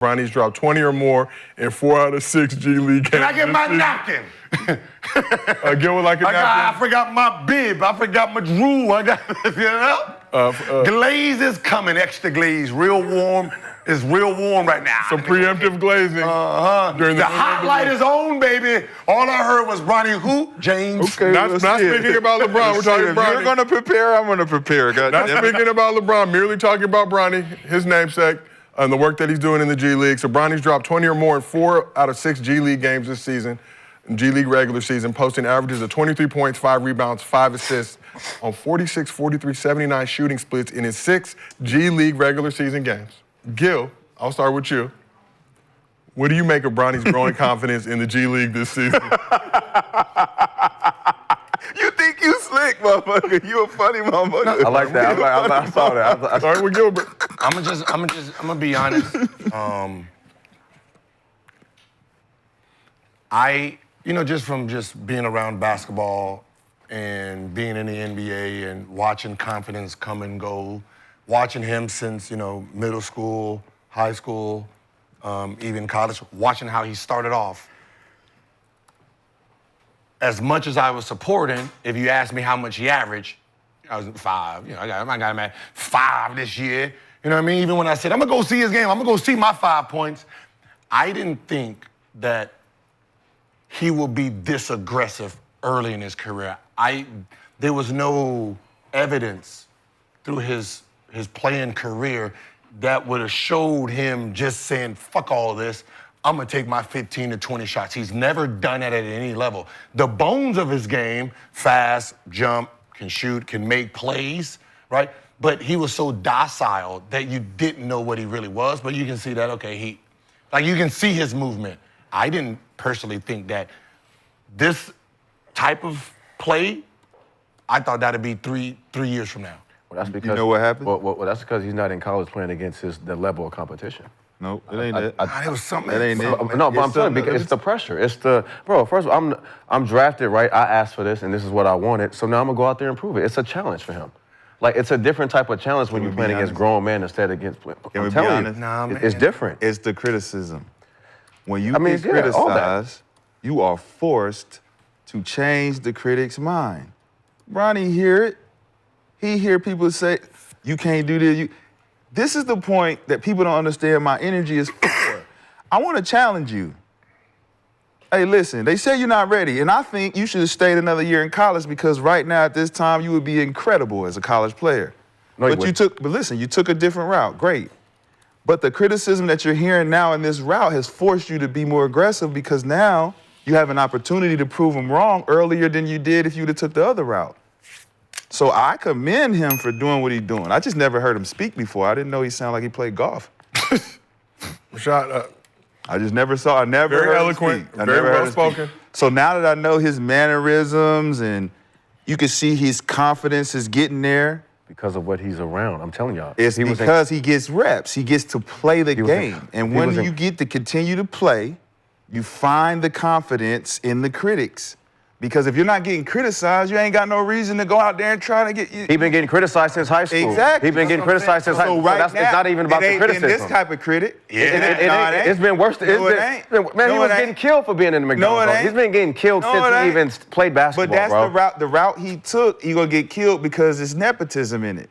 Bronny's dropped 20 or more in 4 out of 6 G League games. Can I get my napkin? Gil would like a napkin. I forgot my bib. I forgot my drool. I got, you know? Glaze is coming, extra glaze, real warm. It's real warm right now. Some preemptive glazing. During the hot light is on, baby. All I heard was Bronny who? James. Okay, not speaking about LeBron. We're talking about Bronny. You're going to prepare, I'm going to prepare. Not speaking about LeBron, merely talking about Bronny, his namesake, and the work that he's doing in the G League. So Bronny's dropped 20 or more in 4 out of 6 G League games this season, G League regular season, posting averages of 23 points, 5 rebounds, 5 assists on 46, 43, 79 shooting splits in his 6 G League regular season games. Gil, I'll start with you. What do you make of Bronny's growing confidence in the G League this season? You think you slick, motherfucker. You a funny motherfucker. I like that. I saw that. I started with Gilbert. I'm gonna be honest. Just from being around basketball and being in the NBA and watching confidence come and go, watching him since, middle school, high school, even college, watching how he started off. As much as I was supporting, if you asked me how much he averaged, I was 5. I got him at 5 this year. You know what I mean? Even when I said, I'm going to go see his game, I'm going to go see my 5 points, I didn't think that he would be this aggressive early in his career. There was no evidence through his playing career that would have showed him just saying, fuck all this, I'm gonna take my 15 to 20 shots. He's never done that at any level. The bones of his game, fast, jump, can shoot, can make plays, right? But he was so docile that you didn't know what he really was, but you can see that, okay, you can see his movement. I didn't personally think that this type of play, I thought that'd be three years from now. Well, that's because, you know what happened? Well, that's because he's not in college playing against the level of competition. No, it ain't it. It was something. It ain't it. No, but I'm telling you, because it's the pressure. Bro, first of all, I'm drafted, right? I asked for this, and this is what I wanted, so now I'm going to go out there and prove it. It's a challenge for him. Like, it's a different type of challenge when you're playing against grown men instead of against... Can we be honest? Nah, man. It's different. It's the criticism. When you get criticized, you are forced to change the critic's mind. Bronny hear it. He hear people say, you can't do this. This is the point that people don't understand my energy is for. I want to challenge you. Hey, listen, they say you're not ready, and I think you should have stayed another year in college because right now at this time you would be incredible as a college player. No, but you took a different route. Great. But the criticism that you're hearing now in this route has forced you to be more aggressive because now you have an opportunity to prove them wrong earlier than you did if you'd have took the other route. So I commend him for doing what he's doing. I just never heard him speak before. I didn't know he sounded like he played golf. Rashad, I never very heard eloquent, him speak. very well spoken. So now that I know his mannerisms and you can see his confidence is getting there. Because of what he's around, I'm telling y'all. It's because he gets reps. He gets to play the game. And when you get to continue to play, you find the confidence in the critics. Because if you're not getting criticized, you ain't got no reason to go out there and try to get... He's been getting criticized since high school. Exactly. He's been getting criticized since high school. Right So it's not even about the criticism. This type of critic. It's been worse. He was getting killed for being in the McDonald's. He's been getting killed since he even played basketball, But that's the route he took. He gonna get killed because there's nepotism in it,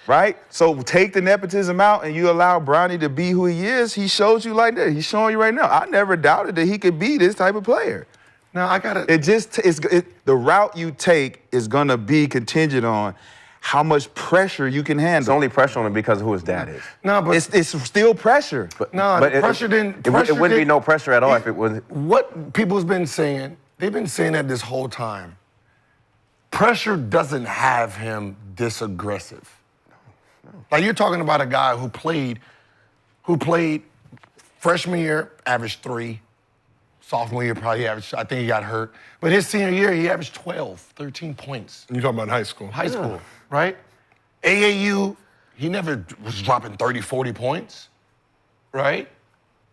right? So take the nepotism out and you allow Bronny to be who he is. He shows you like that. He's showing you right now. I never doubted that he could be this type of player. No, I got it. The route you take is gonna be contingent on how much pressure you can handle. It's only pressure on him because of who his dad is. No, but it's still pressure. But pressure didn't. It wouldn't be no pressure at all if it was. What people's been saying, they've been saying that this whole time. Pressure doesn't have him this aggressive. No. Like you're talking about a guy who played freshman year, averaged 3. Sophomore year, probably averaged, I think he got hurt. But his senior year, he averaged 12, 13 points. You're talking about high school. High school, right? AAU, he never was dropping 30, 40 points, right?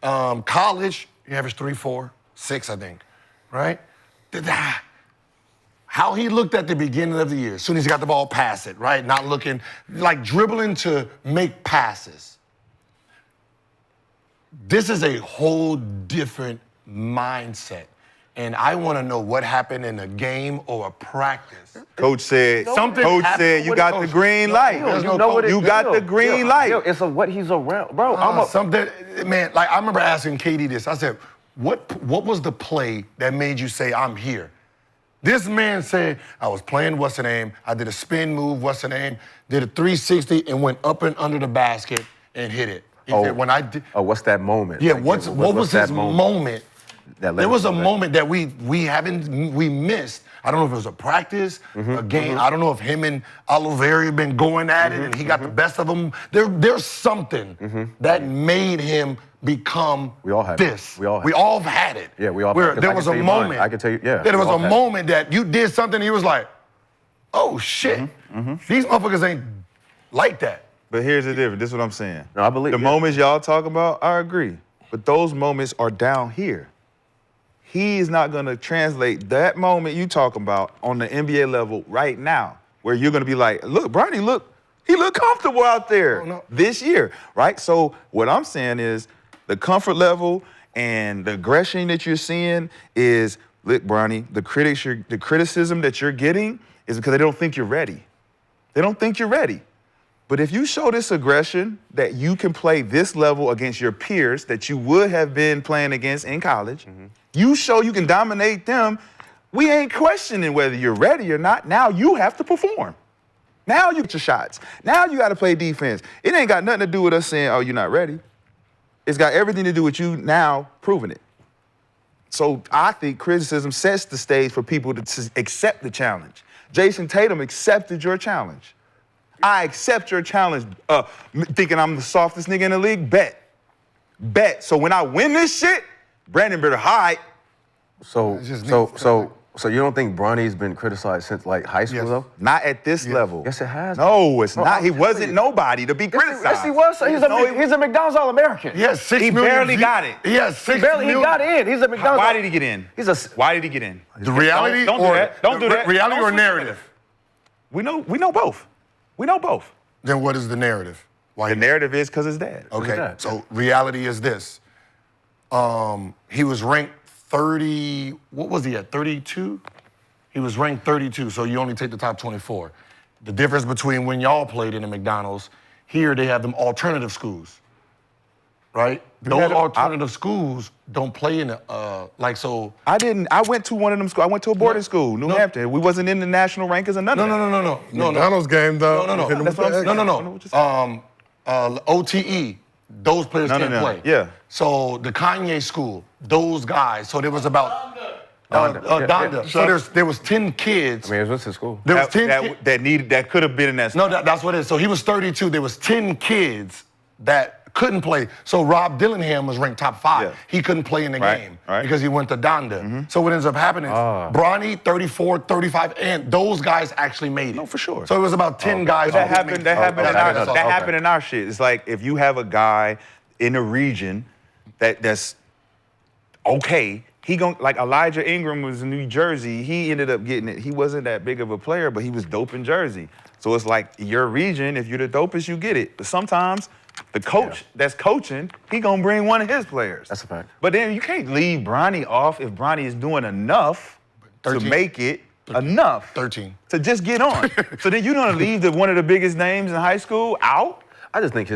College, he averaged 3, 4, 6, I think, right? How he looked at the beginning of the year, as soon as he got the ball, pass it, right? Not looking, like dribbling to make passes. this is a whole different mindset. And I want to know what happened in a game or a practice. Coach said, Something Coach happened said you with got Coach. the green light. There's no You got the green light. Yo, it's what he's around, bro. Something, man. Like I remember asking Katie this. I said, "What was the play that made you say I'm here?" This man said, "I was playing what's the name. I did a spin move, what's the name? Did a 360 and went up and under the basket and hit it." He said, "When I did." Oh, what's that moment? Yeah. Like, What was his moment? There was a that? moment that we missed. I don't know if it was a practice, a game. I don't know if him and Oliveri have been going at it and he got the best of them. There's something that made him become We all had this. it. We all had We all have had it. Yeah, we all Where had it. there I was can a tell you mine. moment. I can tell you, yeah, There we was all a had it. moment that you did something and he was like, oh shit, these motherfuckers ain't like that. But here's the difference. This is what I'm saying. No, I believe the moments y'all talk about, I agree. But those moments are down here. He is not going to translate that moment you talking about on the NBA level right now, where you're going to be like, look, Bronny, he looked comfortable out there this year, right? So what I'm saying is the comfort level and the aggression that you're seeing is, look, Bronny, the criticism that you're getting is because they don't think you're ready. They don't think you're ready. But if you show this aggression that you can play this level against your peers that you would have been playing against in college, you show you can dominate them, we ain't questioning whether you're ready or not. Now you have to perform. Now you get your shots. Now you got to play defense. It ain't got nothing to do with us saying, oh, you're not ready. It's got everything to do with you now proving it. So I think criticism sets the stage for people to accept the challenge. Jason Tatum accepted your challenge. I accept your challenge, thinking I'm the softest nigga in the league. Bet. So when I win this shit, Brandon better hide. So you don't think Bronny's been criticized since like high school though? Not at this level. Yes, it has. No, it's not. He wasn't nobody to be criticized. Yes, he was. He's a McDonald's All-American. He has 6 He million barely got it. He has 6 He million. got in. He's a McDonald's. Why did he get in? Why did he get in? The reality Don't do that. Don't do that. Reality Don't or switch narrative? We know both. We know both. Then what is the narrative? Why The narrative is because his dad. Okay, that? so reality is this. He was ranked 30, what was he at, 32? He was ranked 32, so you only take the top 24. The difference between when y'all played in the McDonald's, here they have them alternative schools, right? Those alternative schools don't play in the, I went to one of them schools. I went to a boarding school, New Hampton. We wasn't in the national rankings or none of that. No. McDonald's game, though. No. OTE, those players can't play. Yeah. So the Kanye school, those guys. So there was about Donda. So there was 10 kids. I mean, it was his school. There was 10 that could have been in that school. No, that's what it is. So he was 32. There was 10 kids that couldn't play. So Rob Dillingham was ranked top 5. Yeah. He couldn't play in the game because he went to Donda. So what ends up happening, Bronny, 34, 35, and those guys actually made it. No, for sure. So it was about 10 guys. That happened. That happened in our shit. It's like if you have a guy in a region that's okay. He like Elijah Ingram was in New Jersey. He ended up getting it. He wasn't that big of a player, but he was dope in Jersey. So it's like your region. If you're the dopest, you get it. But sometimes the coach that's coaching, he gonna bring one of his players. That's a fact. But then you can't leave Bronny off if Bronny is doing enough to make it enough 13 to just get on. So then you're gonna leave one of the biggest names in high school out? I just think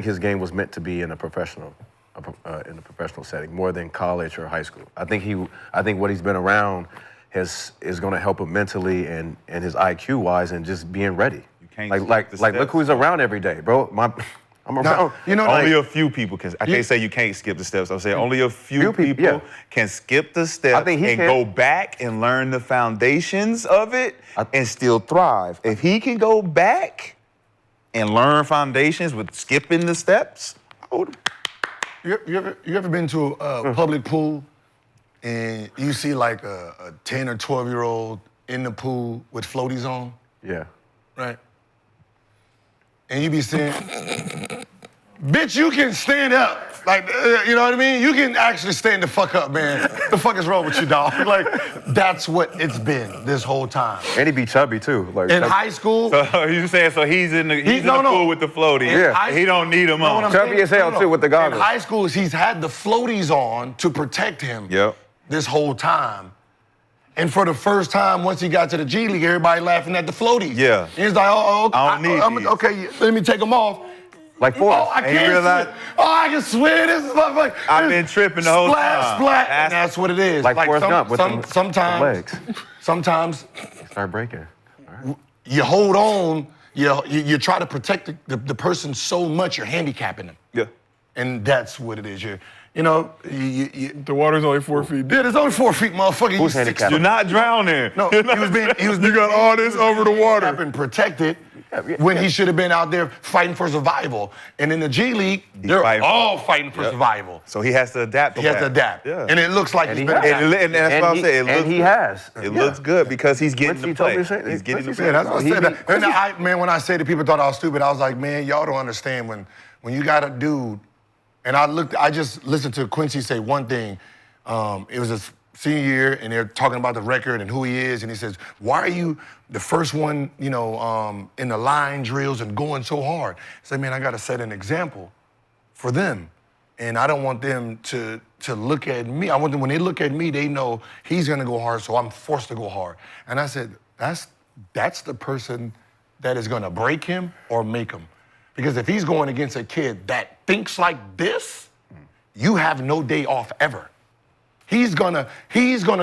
his game was meant to be in a professional setting more than college or high school. I think what he's been around is going to help him mentally and his IQ wise and just being ready. You can't like look who's around every day, bro. I'm around. Only a few people can. I can't say you can't skip the steps. I'm saying only a few people can skip the steps and go back and learn the foundations of it and still thrive. If he can go back and learn foundations with skipping the steps, I would. You ever been to a public pool and you see like a 10 or 12-year-old in the pool with floaties on? Yeah. Right? And you be saying, bitch, you can stand up. Like, you know what I mean? You can actually stand the fuck up, man. The fuck is wrong with you, dog? Like, that's what it's been this whole time. And he be chubby too. Like In high school. So you saying he's in the pool with the floaties? Yeah. He don't need them on. Chubby as hell too with the goggles. In high school, he's had the floaties on to protect him. Yep. This whole time. And for the first time, once he got to the G League, everybody laughing at the floaties. Yeah. And he's like, I don't need these. okay, let me take them off. Like four. Oh, I And you can't realize- swim. Oh, I can swim. This is like I've been tripping the whole splash, time. Splash, and that's what it is. Like Forrest Gump with the sometimes, legs. sometimes Start breaking. you hold on. You try to protect the person so much you're handicapping them. Yeah. And that's what it is. The water's only 4 feet deep. Yeah, there's only 4 feet, motherfucker. Who's You handicapped? You're not drowning. No, he was You got all this over the water. and protected when he should have been out there fighting for survival. And in the G League, they're fighting. all fighting for survival. So he has to adapt. He has to adapt. Yeah. And it looks like And he's he been has. adapting. And that's what I'm saying. And he has. It looks good because he's getting Quincy the told play. me to say- He's getting the Quincy play. Yeah, that's what I He said. be- Man, when I say that people thought I was stupid, I was like, man, y'all don't understand when you got a dude, and I just listened to Quincy say one thing. It was his senior year, and they're talking about the record and who he is, and he says, why are you the first one, in the line drills and going so hard? I said, man, I got to set an example for them, and I don't want them to look at me. I want them, when they look at me, they know he's gonna go hard, so I'm forced to go hard. And I said, that's the person that is gonna break him or make him. Because if he's going against a kid that thinks like this, you have no day off ever. He's gonna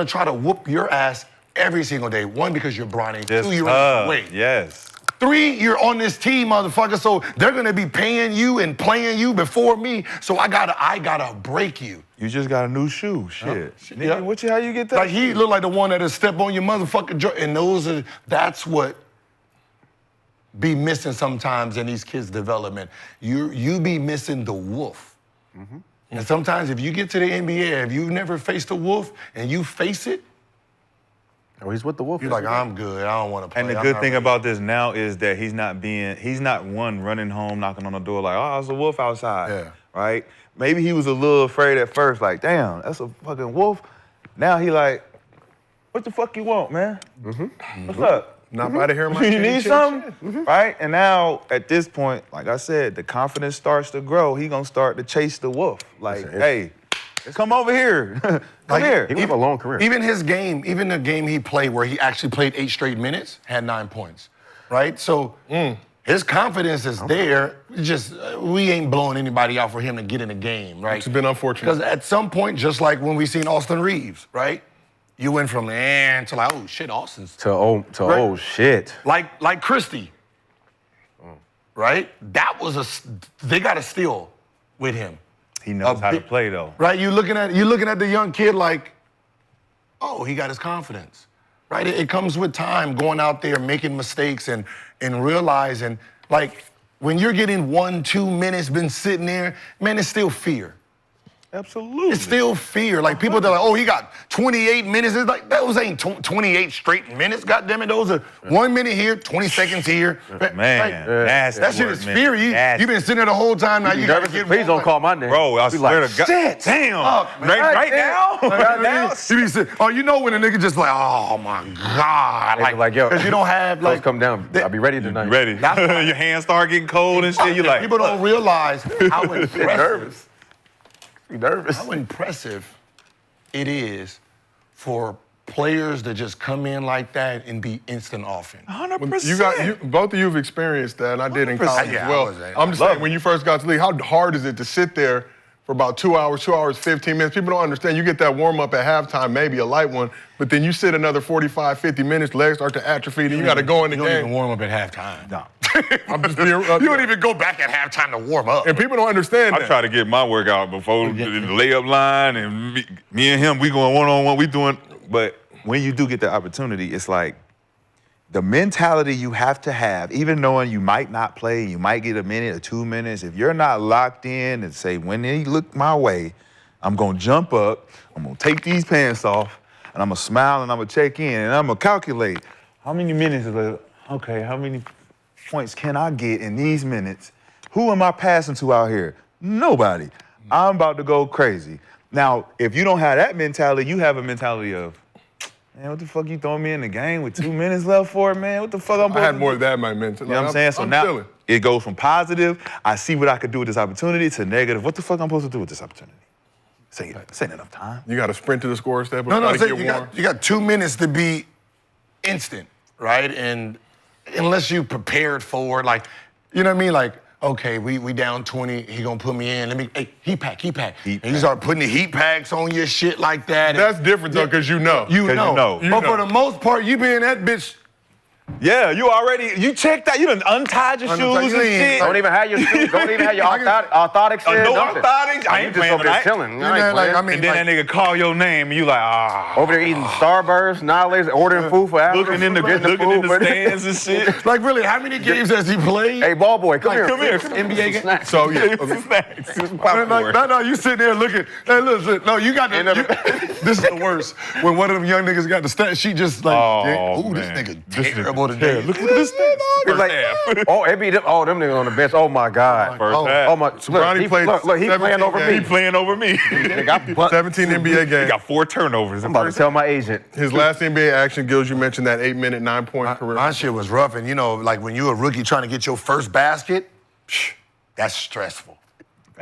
try to whoop your ass every single day. One, because you're Bronny. Two, you're in the way. Yes. Three, you're on this team, motherfucker, so they're gonna be paying you and playing you before me, so I gotta break you. You just got a new shoe. Shit. Yeah. Nigga, how you get that? Like, he look like the one that'll step on your motherfucking joint, and that's what be missing sometimes in these kids' development. You be missing the wolf. Mm-hmm. And sometimes if you get to the NBA, if you've never faced a wolf and you face it, Oh, he's with the Wolf. you're like, I'm good, I don't want to play. And the good thing about this now is that he's not one running home, knocking on the door like, oh, it's a wolf outside. Yeah. Right? Maybe he was a little afraid at first, like, damn, that's a fucking wolf. Now he like, what the fuck you want, man? Mm-hmm. What's up? Not out of here, my You chin, need chin, something? chin. Right? And now, at this point, like I said, the confidence starts to grow. He gonna start to chase the wolf. Like, hey, come over here. Come here. He have a long career. Even the game he played where he actually played 8 straight minutes, had 9 points, right? So his confidence is there. Just we ain't blowing anybody out for him to get in the game, right? It's been unfortunate. Because at some point, just like when we seen Austin Reeves, right? You went from to like, oh shit, Austin's To oh shit. like Christie, right? They got a steal with him. He knows how to play, though. Right, you looking at the young kid like, oh, he got his confidence, right? It comes with time, going out there, making mistakes, and realizing, like, when you're getting 1-2 minutes, been sitting there, man, it's still fear. Absolutely. It's still fear. Like, people that are like, oh, he got 28 minutes. It's like, those ain't 28 straight minutes, goddammit. Those are 1 minute here, 20 seconds here. Man, nasty that shit work, is man. fear. You Nasty. been sitting there the whole time, now you gotta get Please don't call my name. Bro, I Be swear like, to God. shit. Damn. Fuck, man. Right now? Right now? You be sitting, oh, you know when a nigga just like, oh my God. Like, yo, because you don't have, Let's like, come down. I'll be ready tonight. You ready? That's why- Your hands start getting cold and shit. You like, people don't realize how impressive. You nervous? How impressive it is for players to just come in like that and be instant offense. 100%. Both of you have experienced that, and I did in college Yeah, as well. I was- I'm just saying, when you first got to the league, how hard is it to sit there for about 2 hours, 15 minutes? People don't understand. You get that warm up at halftime, maybe a light one, but then you sit another 45, 50 minutes, legs start to atrophy, and you got to go in the You don't even game. warm up at halftime. No. I'm just being, You don't even go back at halftime to warm up. and people don't understand I that. try to get my workout before the layup line, and me and him, we going one-on-one, we doing, but when you do get the opportunity, it's like the mentality you have to have, even knowing you might not play, you might get a minute or 2 minutes, if you're not locked in and say, when they look my way, I'm gonna jump up, I'm gonna take these pants off, and I'm gonna smile and I'm gonna check in, and I'm gonna calculate how many minutes is it, okay, how many points can I get in these minutes Who am I passing to out here? Nobody. I'm about to go crazy. Now, if you don't have that mentality, you have a mentality of, man, what the fuck you throwing me in the game with 2 minutes left for, man? What the fuck I'm supposed I had to more do? of that in my mental. You know what I'm saying? So now it goes from positive, I see what I could do with this opportunity, to negative, what the fuck I'm supposed to do with this opportunity? This ain't enough time. You got to sprint to the score step. No, you got 2 minutes to be instant, right? And unless you prepared for it, like, you know what I mean? Like, okay, we down 20, he gonna put me in. Hey, heat pack. And you start putting the heat packs on your shit like that. That's different though, because you know. You know. But for the most part, you be in that bitch. Yeah, you checked out, you done untied your shoes and shit. Don't even have your shoes. Don't even have your orthotics in. No nothing. orthotics. I You ain't just playing over there tonight. chilling. And then that nigga call your name and you like, over there eating Starburst, Niles, ordering food for Africa. looking in the stands and shit. Like, really, how many games has he played? Hey, ball boy, come here. NBA game? Snacks. So, yeah. Snacks. No, you sitting there looking. Hey, listen, no, you got this is the worst. When one of them young niggas got the stat sheet, just like, this nigga terrible today. Look at this thing. It's like, it be them niggas on the bench. Oh my God. First half. Oh my. Bronny played Look, he playing over me. He playing over me. 17 NBA He games. got 4 turnovers. I'm about to tell my agent. His last NBA action, Gills, you mentioned that 8-minute, 9-point career. My shit was rough, and you know, like when you're a rookie trying to get your first basket, that's stressful.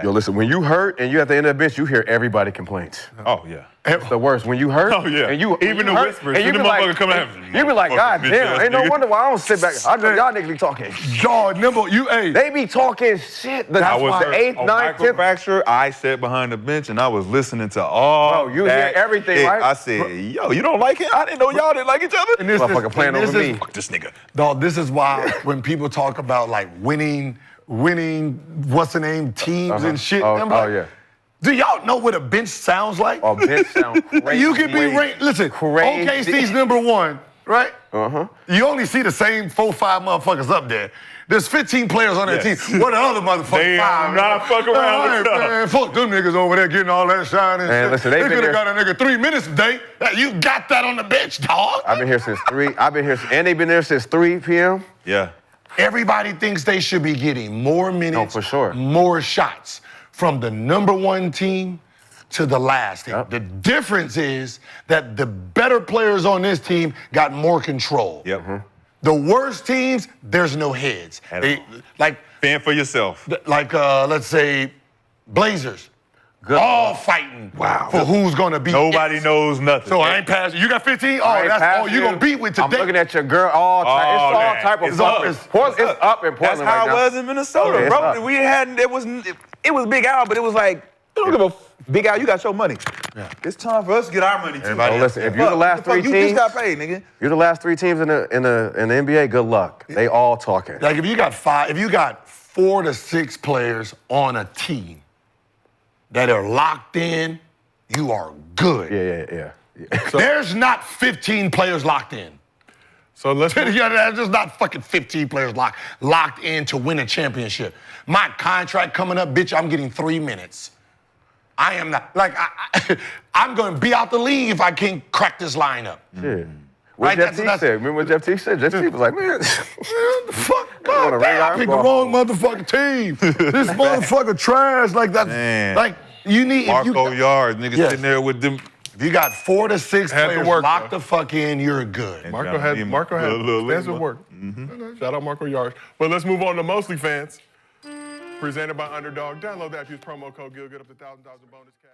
Yo, listen, when you hurt and you at the end of the bench, you hear everybody complains. Oh, yeah. It's the worst. When you hurt, Oh, yeah. and you Even the hurt, whispers, and you the be like, motherfucker coming out. you be like, God Bitch damn, ass ain't no nigga. wonder why I don't sit back. I know y'all niggas be talking. Dog, nimble, They be talking shit. The I was 8th, 9th, 10th. microfracture. I sat behind the bench and I was listening to all Bro, you hear everything, right? I said, yo, you don't like him? I didn't know y'all didn't like each other. And this Motherfucker playing and over me. Fuck this nigga. Dog, this is why when people talk about like winning, what's the name, teams and shit. I'm like, yeah. Do y'all know what a bench sounds like? Oh, bench sound crazy. You can be ranked. Listen, Crazy. OKC's number 1, right? You only see the same 4, 5 motherfuckers up there. There's 15 players on that team. What the other motherfuckers? They are not fucking around with stuff. Man, fuck them niggas over there getting all that shine and Man, shit. listen, they could been have there- got a nigga 3 minutes a day. You got that on the bench, dog. I've been here since 3. And they've been there since 3 p.m. Yeah. Everybody thinks they should be getting more minutes, for sure. more shots from the number 1 team to the last team. Yep. The difference is that the better players on this team got more control. Yep. The worst teams, there's no heads. At They, all. like, Fend for yourself. let's say, Blazers. All fighting for who's gonna beat. Nobody knows nothing. So I ain't passing. You got 15? I Oh, ain't that's all passing you gonna beat with today. I'm looking at your girl all time. It's all man. type of It's stuff. up. It's up in Portland That's how right it now. was in Minnesota, It's bro. up. We hadn't. It was Big Al, but it was like, you don't give a Big Al. You got your money. Yeah. It's time for us to get our money too. So listen, if you're the last 3 you teams, just got paid, nigga. you're the last 3 teams in the NBA. Good luck. They all talking. Like if you got 4 to 6 players on a team that are locked in, you are good. Yeah. There's not 15 players locked in. So let's There's just not fucking 15 players locked in to win a championship. My contract coming up, bitch, I'm getting 3 minutes. I am not, I'm gonna be out the league if I can't crack this lineup. Shit. What Right, Jeff T that's- said? Remember what Jeff T said? Jeff T was like, man. The fuck? wanna God damn, I ring picked the our wrong motherfucking team. This motherfucker trash like that. Man. Like, you need, Marco Yard, niggas Yes. sitting there with them. if you got 4 to 6 Had to players work, locked though. the fuck in, you're good. Marco had extensive work. Shout out Marco Yards. But let's move on to Mostly Fans. Presented by Underdog. Download the app, use promo code GIL, get up to $1,000 bonus cash.